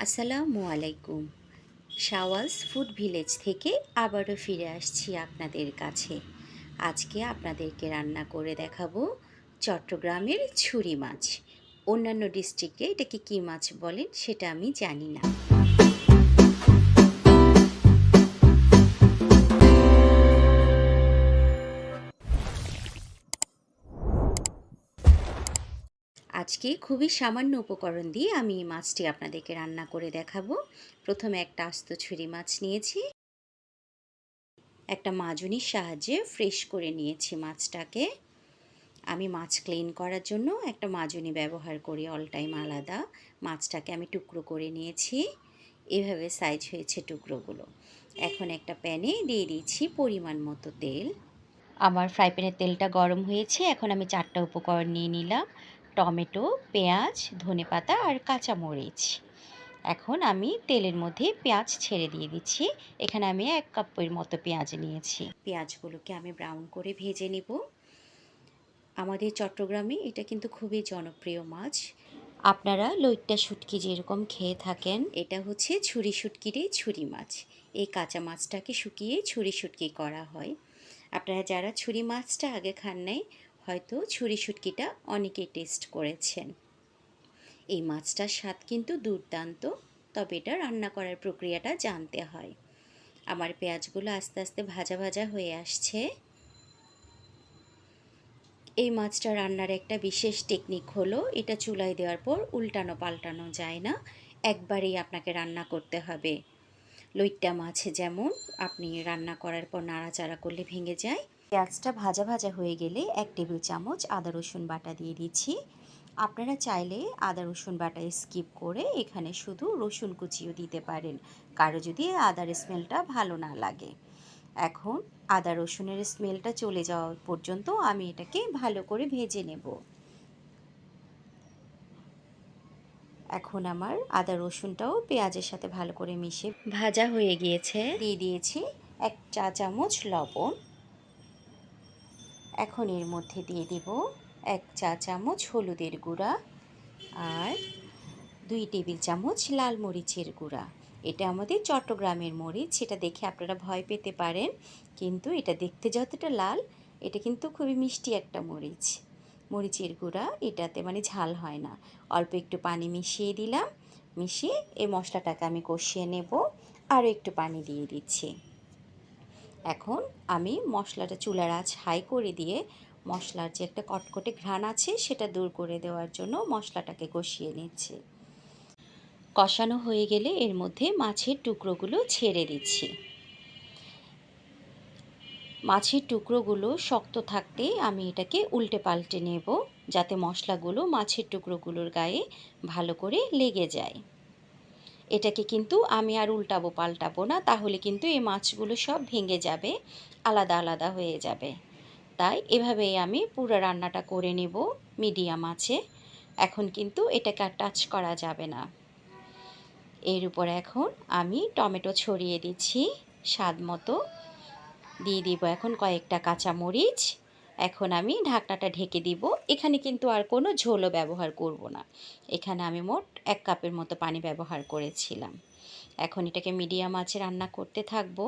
আসসালামু আলাইকুম। শাওয়ালস food village থেকে আবারও ফিরে আসছি আপনাদের কাছে। আজকে আপনাদেরকে রান্না করে দেখাবো চট্টগ্রামের ছুরি মাছ। অন্যান্য ডিস্ট্রিক্টে এটাকে কী মাছ বলেন সেটা আমি জানি না। আজকে খুবই সামান্য উপকরণ দিয়ে আমি এই মাছটি আপনাদেরকে রান্না করে দেখাবো। প্রথমে একটা আস্ত ছুরি মাছ নিয়েছি, একটা মাজনির সাহায্যে ফ্রেশ করে নিয়েছি মাছটাকে। আমি মাছ ক্লিন করার জন্য একটা মাজনি ব্যবহার করি অল টাইম আলাদা। মাছটাকে আমি টুকরো করে নিয়েছি, এভাবে সাইজ হয়েছে টুকরোগুলো। এখন একটা প্যানে দিয়ে দিচ্ছি পরিমাণ মতো তেল। আমার ফ্রাই প্যানের তেলটা গরম হয়েছে, এখন আমি 4টা উপকরণ নিয়ে নিলাম: টমেটো, পেঁয়াজ, ধনেপাতা আর কাঁচামরিচ। এখন আমি তেলের মধ্যে পেঁয়াজ ছেড়ে দিয়ে দিচ্ছি। এখানে আমি 1 কাপের মতো পেঁয়াজ নিয়েছি। পেঁয়াজগুলোকে আমি ব্রাউন করে ভেজে নিব। আমাদের চট্টগ্রামে এটা কিন্তু খুবই জনপ্রিয় মাছ। আপনারা লইট্টা শুটকি যেরকম খেয়ে থাকেন, এটা হচ্ছে ছুরি শুটকিরই ছুরি মাছ। এই কাঁচা মাছটাকে শুকিয়ে ছুরি শুটকি করা হয়। আপনারা যারা ছুরি মাছটা আগে খান নাই, হয়তো ছুরি শুটকিটা অনেকেই টেস্ট করেছেন। এই মাছটার স্বাদ কিন্তু দুর্দান্ত, তবে এটা রান্না করার প্রক্রিয়াটা জানতে হয়। আমার পেঁয়াজগুলো আস্তে আস্তে ভাজা ভাজা হয়ে আসছে। এই মাছটা রান্নার একটা বিশেষ টেকনিক হলো, এটা চুলায় দেওয়ার পর উল্টানো পাল্টানো যায় না, একবারেই আপনাকে রান্না করতে হবে। লইট্টা মাছ যেমন আপনি রান্না করার পর নাড়াচাড়া করলে ভেঙে যায়। পেঁয়াজটা ভাজা ভাজা হয়ে গেলে 1 টেবিল চামচ আদা রসুন বাটা দিয়ে দিচ্ছি। আপনারা চাইলে আদা রসুন বাটা স্কিপ করে এখানে শুধু রসুন কুচিও দিতে পারেন, কারো যদি আদার স্মেলটা ভালো না লাগে। এখন আদা রসুনের স্মেলটা চলে যাওয়া পর্যন্ত আমি এটাকে ভালো করে ভেজে নেব। এখন আমার আদা রসুনটাও পেঁয়াজের সাথে ভালো করে মিশে ভাজা হয়ে গিয়েছে। দিয়ে দিয়েছি 1 চা চামচ লবণ। এখন এর মধ্যে দিয়ে দেব 1 চা চামচ হলুদের গুঁড়া আর 2 টেবিল চামচ লাল মরিচের গুঁড়া। এটা আমাদের চট্টগ্রামের মরিচ, সেটা দেখে আপনারা ভয় পেতে পারেন, কিন্তু এটা দেখতে যতটা লাল, এটা কিন্তু খুবই মিষ্টি একটা মরিচ। মরিচের গুঁড়া এটাতে মানে ঝাল হয় না। অল্প একটু পানি মিশিয়ে দিলাম। মিশিয়ে এই মশলাটাকে আমি কষিয়ে নেব। আরও একটু পানি দিয়ে দিচ্ছি। এখন আমি মশলাটা চুলার আঁচ হাই করে দিয়ে মশলার যে একটা কটকটে ঘ্রাণ আছে সেটা দূর করে দেওয়ার জন্য মশলাটাকে কষিয়ে নিচ্ছি। কষানো হয়ে গেলে এর মধ্যে মাছের টুকরোগুলো ছেড়ে দিচ্ছি। মাছের টুকরোগুলো শক্ত থাকতে আমি এটাকে উল্টে পাল্টে নেব, যাতে মশলাগুলো মাছের টুকরোগুলোর গায়ে ভালো করে লেগে যায়। এটাকে কিন্তু আমি আর উল্টাবো পাল্টাবো না, তাহলে কিন্তু এই মাছগুলো সব ভেঙে যাবে, আলাদা আলাদা হয়ে যাবে। তাই এভাবেই আমি পুরো রান্নাটা করে নেব মিডিয়াম আঁচে। এখন কিন্তু এটাকে আর টাচ করা যাবে না। এর উপর এখন আমি টমেটো ছড়িয়ে দিচ্ছি স্বাদ মতো। দিয়ে দিব এখন কয়েকটা কাঁচামরিচ। এখন আমি ঢাকনাটা ঢেকে দিব। এখানে কিন্তু আর কোনো ঝোলও ব্যবহার করব না। এখানে আমি মোট 1 কাপের মতো পানি ব্যবহার করেছিলাম। এখন এটাকে মিডিয়াম আঁচে রান্না করতে থাকবো।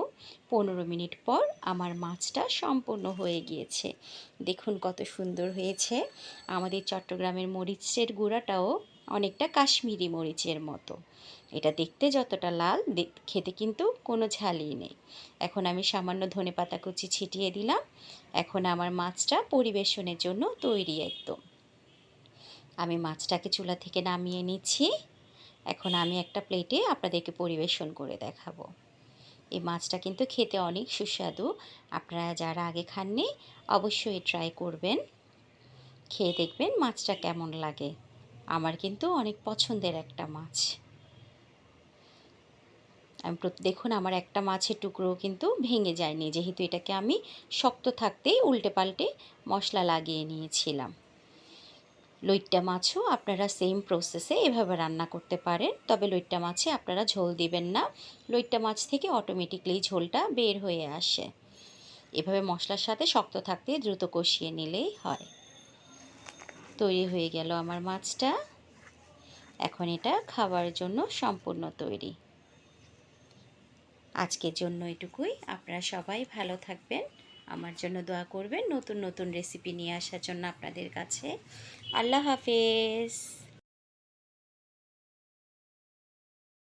15 মিনিট পর আমার মাছটা সম্পূর্ণ হয়ে গিয়েছে। দেখুন কত সুন্দর হয়েছে। আমাদের চট্টগ্রামের মরিচের গুঁড়াটাও অনেকটা কাশ্মীরি মরিচের মতো। এটা দেখতে যতটা লাল, খেতে কিন্তু কোনো ঝালই নেই। এখন আমি সামান্য ধনেপাতা কুচি ছিটিয়ে দিলাম। এখন আমার মাছটা পরিবেশনের জন্য তৈরি একদম। আমি মাছটাকে চুলা থেকে নামিয়ে নিচ্ছি। এখন আমি একটা প্লেটে আপনাদেরকে পরিবেশন করে দেখাবো। এই মাছটা কিন্তু খেতে অনেক সুস্বাদু। আপনারা যারা আগে খাননি অবশ্যই ট্রাই করবেন, খেয়ে দেখবেন মাছটা কেমন লাগে। আমার কিন্তু অনেক পছন্দের একটা মাছ। আমি দেখুন আমার একটা মাছের টুকরো কিন্তু ভেঙে যায়নি, যেহেতু এটাকে আমি শক্ত থাকতেই উল্টে পাল্টে মশলা লাগিয়ে নিয়েছিলাম। লইট্টা মাছও আপনারা সেম প্রসেসে এভাবে রান্না করতে পারেন, তবে লইট্টা মাছে আপনারা ঝোল দিবেন না। লইট্টা মাছ থেকে অটোমেটিকলি ঝোলটা বের হয়ে আসে। এভাবে মশলার সাথে শক্ত থাকতে দ্রুত কষিয়ে নিলেই হয়। তৈরি হয়ে গেল আমার মাছটা। এখন এটা খাওয়ার জন্য সম্পূর্ণ তৈরি। আজকের জন্য এটুকুই। আপনারা সবাই ভালো থাকবেন, আমার জন্য দোয়া করবেন, নতুন নতুন রেসিপি নিয়ে আসার জন্য আপনাদের কাছে। আল্লাহ হাফেজ।